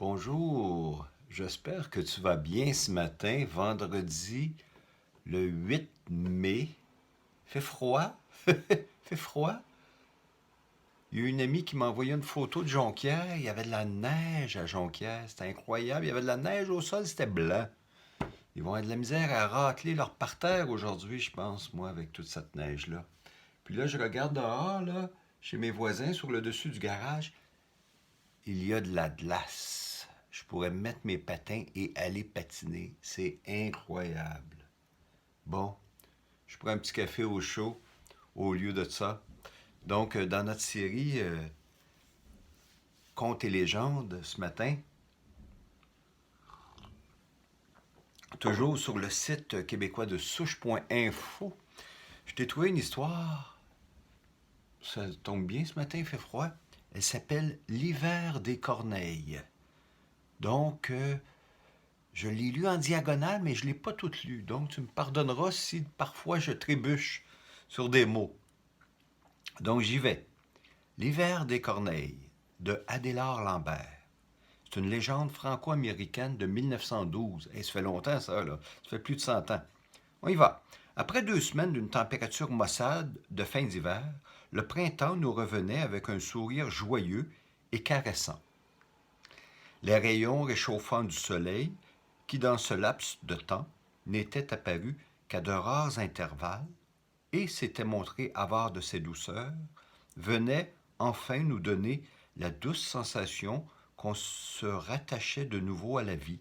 Bonjour, j'espère que tu vas bien ce matin, vendredi le 8 mai. Fait froid? Fait froid? Il y a une amie qui m'a envoyé une photo de Jonquière, il y avait de la neige à Jonquière, c'était incroyable, il y avait de la neige au sol, c'était blanc. Ils vont avoir de la misère à racler leur parterre aujourd'hui, je pense, moi, avec toute cette neige-là. Puis là, je regarde dehors, là, chez mes voisins, sur le dessus du garage, il y a de la glace. Je pourrais mettre mes patins et aller patiner. C'est incroyable. Bon, je prends un petit café au chaud au lieu de ça. Donc, dans notre série Contes et légendes ce matin, toujours sur le site québécois de souche.info, je t'ai trouvé une histoire. Ça tombe bien ce matin, il fait froid. Elle s'appelle L'hiver des corneilles. Donc, je l'ai lu en diagonale, mais je ne l'ai pas toute lu. Donc, tu me pardonneras si parfois je trébuche sur des mots. Donc, j'y vais. L'hiver des corneilles, de Adélard Lambert. C'est une légende franco-américaine de 1912. Et ça fait longtemps, ça, là. Ça fait plus de 100 ans. On y va. Après 2 semaines d'une température maussade de fin d'hiver, le printemps nous revenait avec un sourire joyeux et caressant. Les rayons réchauffants du soleil, qui dans ce laps de temps n'était apparu qu'à de rares intervalles, et s'était montré avare de ses douceurs, venaient enfin nous donner la douce sensation qu'on se rattachait de nouveau à la vie,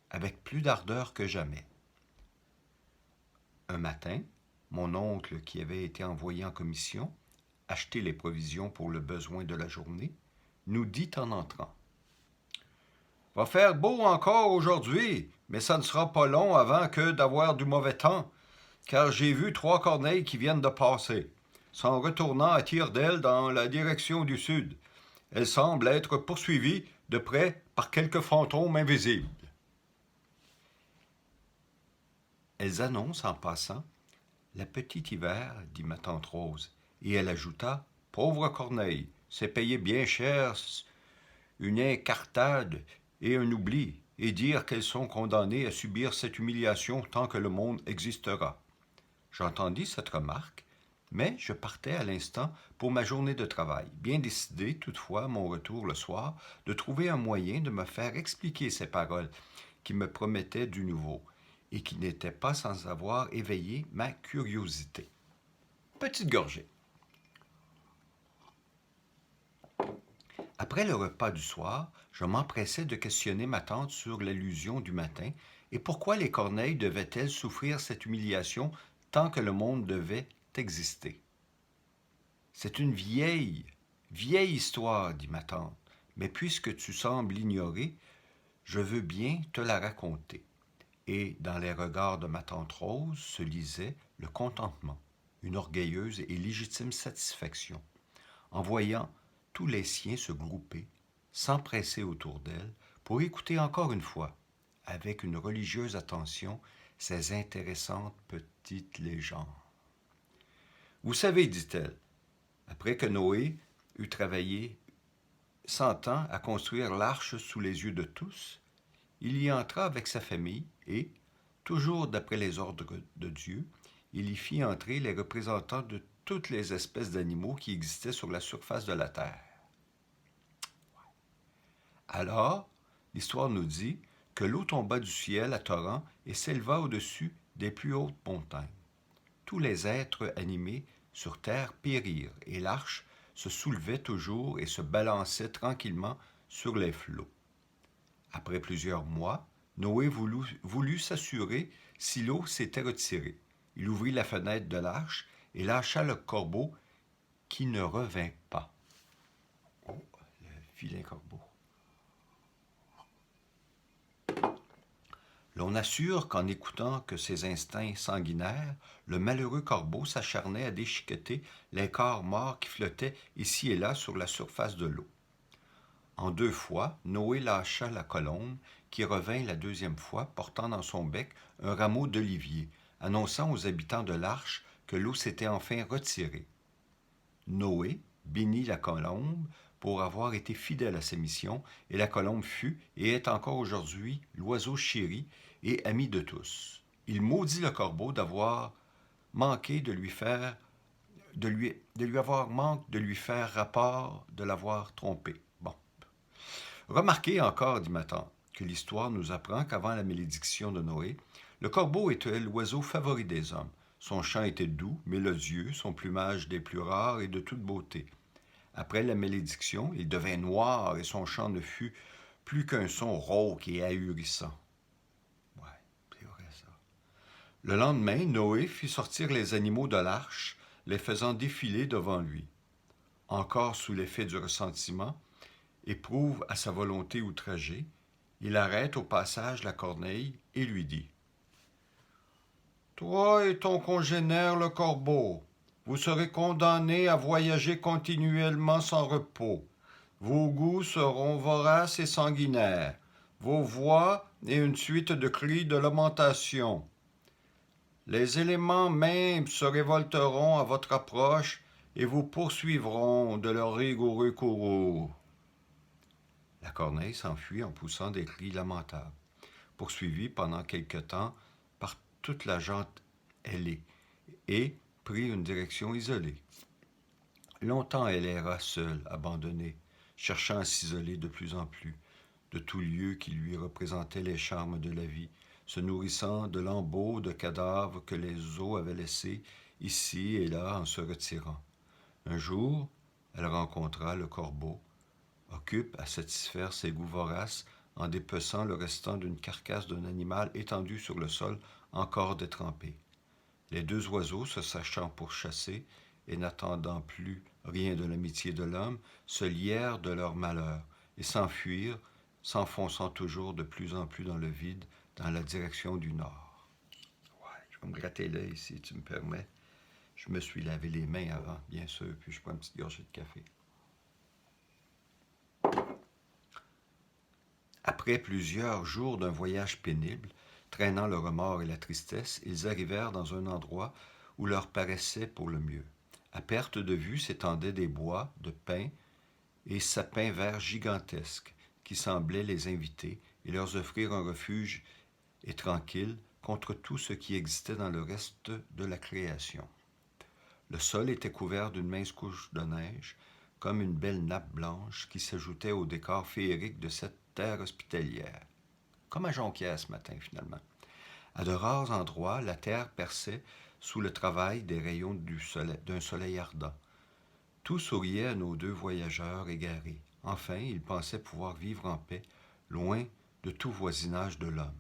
avec plus d'ardeur que jamais. Un matin, mon oncle, qui avait été envoyé en commission, acheter les provisions pour le besoin de la journée, nous dit en entrant: Va faire beau encore aujourd'hui, mais ça ne sera pas long avant que d'avoir du mauvais temps, car j'ai vu 3 corneilles qui viennent de passer, s'en retournant à tire-d'aile dans la direction du sud. Elles semblent être poursuivies de près par quelques fantômes invisibles. Elles annoncent en passant la petite hiver, dit ma tante Rose, et elle ajouta: Pauvre corneille, c'est payer bien cher une incartade et un oubli, et dire qu'elles sont condamnées à subir cette humiliation tant que le monde existera. J'entendis cette remarque, mais je partais à l'instant pour ma journée de travail, bien décidé toutefois à mon retour le soir de trouver un moyen de me faire expliquer ces paroles qui me promettaient du nouveau et qui n'étaient pas sans avoir éveillé ma curiosité. Petite gorgée. Après le repas du soir, je m'empressais de questionner ma tante sur l'allusion du matin et pourquoi les corneilles devaient-elles souffrir cette humiliation tant que le monde devait exister. C'est une vieille histoire, dit ma tante, mais puisque tu sembles l'ignorer, je veux bien te la raconter. Et dans les regards de ma tante Rose se lisait le contentement, une orgueilleuse et légitime satisfaction, en voyant tous les siens se grouper, s'empresser autour d'elle, pour écouter encore une fois, avec une religieuse attention, ces intéressantes petites légendes. Vous savez, dit-elle, après que Noé eut travaillé 100 ans à construire l'arche sous les yeux de tous, il y entra avec sa famille et, toujours d'après les ordres de Dieu, il y fit entrer les représentants de toutes les espèces d'animaux qui existaient sur la surface de la terre. Alors, l'histoire nous dit que l'eau tomba du ciel à torrent et s'éleva au-dessus des plus hautes montagnes. Tous les êtres animés sur terre périrent, et l'arche se soulevait toujours et se balançait tranquillement sur les flots. Après plusieurs mois, Noé voulut s'assurer si l'eau s'était retirée. Il ouvrit la fenêtre de l'arche et lâcha le corbeau qui ne revint pas. Oh, le vilain corbeau. L'on assure qu'en écoutant que ses instincts sanguinaires, le malheureux corbeau s'acharnait à déchiqueter les corps morts qui flottaient ici et là sur la surface de l'eau. En 2 fois, Noé lâcha la colombe, qui revint la 2e fois, portant dans son bec un rameau d'olivier, annonçant aux habitants de l'arche que l'eau s'était enfin retirée. Noé bénit la colombe pour avoir été fidèle à sa mission, et la colombe fut et est encore aujourd'hui l'oiseau chéri et ami de tous. Il maudit le corbeau d'avoir manqué de lui faire rapport de l'avoir trompé. Bon. Remarquez encore, dit ma tante, que l'histoire nous apprend qu'avant la malédiction de Noé, le corbeau était l'oiseau favori des hommes. Son chant était doux, mélodieux, son plumage des plus rares et de toute beauté. Après la malédiction, il devint noir et son chant ne fut plus qu'un son rauque et ahurissant. Ouais, c'est vrai ça. Le lendemain, Noé fit sortir les animaux de l'arche, les faisant défiler devant lui. Encore sous l'effet du ressentiment, éprouve à sa volonté outragée, il arrête au passage la corneille et lui dit « Toi et ton congénère le corbeau, vous serez condamnés à voyager continuellement sans repos. Vos goûts seront voraces et sanguinaires, vos voix et une suite de cris de lamentation. Les éléments mêmes se révolteront à votre approche et vous poursuivront de leur rigoureux courroux. » La corneille s'enfuit en poussant des cris lamentables, poursuivie pendant quelque temps par toute la gente ailée, et prit une direction isolée. Longtemps elle erra seule, abandonnée, cherchant à s'isoler de plus en plus de tout lieu qui lui représentait les charmes de la vie, se nourrissant de lambeaux de cadavres que les eaux avaient laissés ici et là en se retirant. Un jour, elle rencontra le corbeau, occupe à satisfaire ses goûts voraces en dépeçant le restant d'une carcasse d'un animal étendu sur le sol encore détrempé. Les deux oiseaux, se sachant pourchasser et n'attendant plus rien de l'amitié de l'homme, se lièrent de leur malheur et s'enfuirent, s'enfonçant toujours de plus en plus dans le vide, dans la direction du nord. Ouais, je vais me gratter l'œil si tu me permets. Je me suis lavé les mains avant, bien sûr, puis je prends une petite gorgée de café. Après plusieurs jours d'un voyage pénible, traînant le remords et la tristesse, ils arrivèrent dans un endroit où leur paraissait pour le mieux. À perte de vue s'étendaient des bois de pins et sapins verts gigantesques qui semblaient les inviter et leur offrir un refuge et tranquille contre tout ce qui existait dans le reste de la création. Le sol était couvert d'une mince couche de neige, comme une belle nappe blanche qui s'ajoutait au décor féerique de cette terre hospitalière. Comme à Jonquière ce matin, finalement. À de rares endroits, la terre perçait sous le travail des rayons d'un soleil ardent. Tout souriait à nos deux voyageurs égarés. Enfin, ils pensaient pouvoir vivre en paix, loin de tout voisinage de l'homme.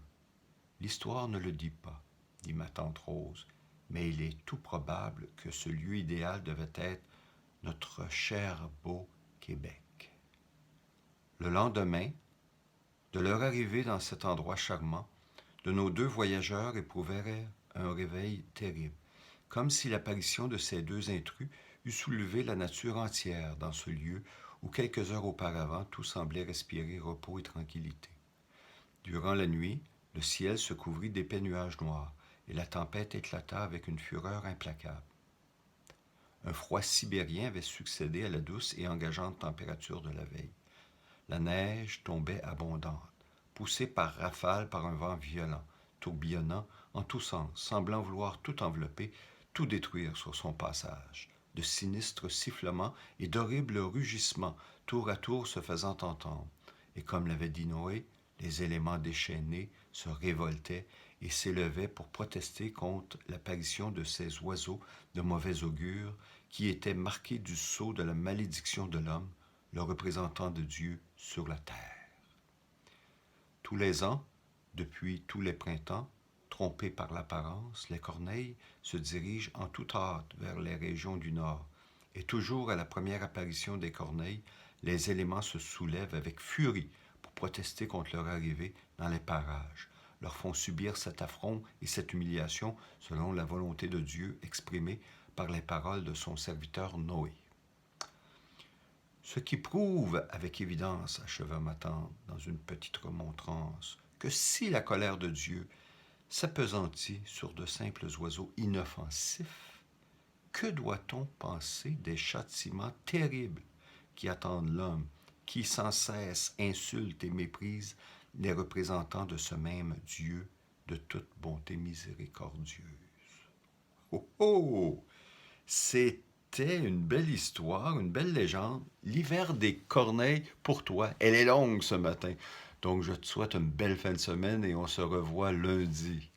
L'histoire ne le dit pas, dit ma tante Rose, mais il est tout probable que ce lieu idéal devait être notre cher beau Québec. Le lendemain, de leur arrivée dans cet endroit charmant, de nos deux voyageurs éprouvèrent un réveil terrible, comme si l'apparition de ces deux intrus eût soulevé la nature entière dans ce lieu où quelques heures auparavant tout semblait respirer repos et tranquillité. Durant la nuit, le ciel se couvrit d'épais nuages noirs et la tempête éclata avec une fureur implacable. Un froid sibérien avait succédé à la douce et engageante température de la veille. La neige tombait abondante, poussée par rafales par un vent violent, tourbillonnant en tous sens, semblant vouloir tout envelopper, tout détruire sur son passage. De sinistres sifflements et d'horribles rugissements, tour à tour se faisant entendre. Et comme l'avait dit Noé, les éléments déchaînés se révoltaient et s'élevaient pour protester contre l'apparition de ces oiseaux de mauvais augure qui étaient marqués du sceau de la malédiction de l'homme, le représentant de Dieu sur la terre. Tous les ans, depuis tous les printemps, trompés par l'apparence, les corneilles se dirigent en toute hâte vers les régions du nord, et toujours à la première apparition des corneilles, les éléments se soulèvent avec furie pour protester contre leur arrivée dans les parages, leur font subir cet affront et cette humiliation selon la volonté de Dieu exprimée par les paroles de son serviteur Noé. Ce qui prouve avec évidence, acheva ma tante dans une petite remontrance, que si la colère de Dieu s'appesantit sur de simples oiseaux inoffensifs, que doit-on penser des châtiments terribles qui attendent l'homme, qui sans cesse insultent et méprisent les représentants de ce même Dieu de toute bonté miséricordieuse. Oh oh! C'était une belle histoire, une belle légende. L'hiver des corneilles pour toi. Elle est longue ce matin. Donc je te souhaite une belle fin de semaine et on se revoit lundi.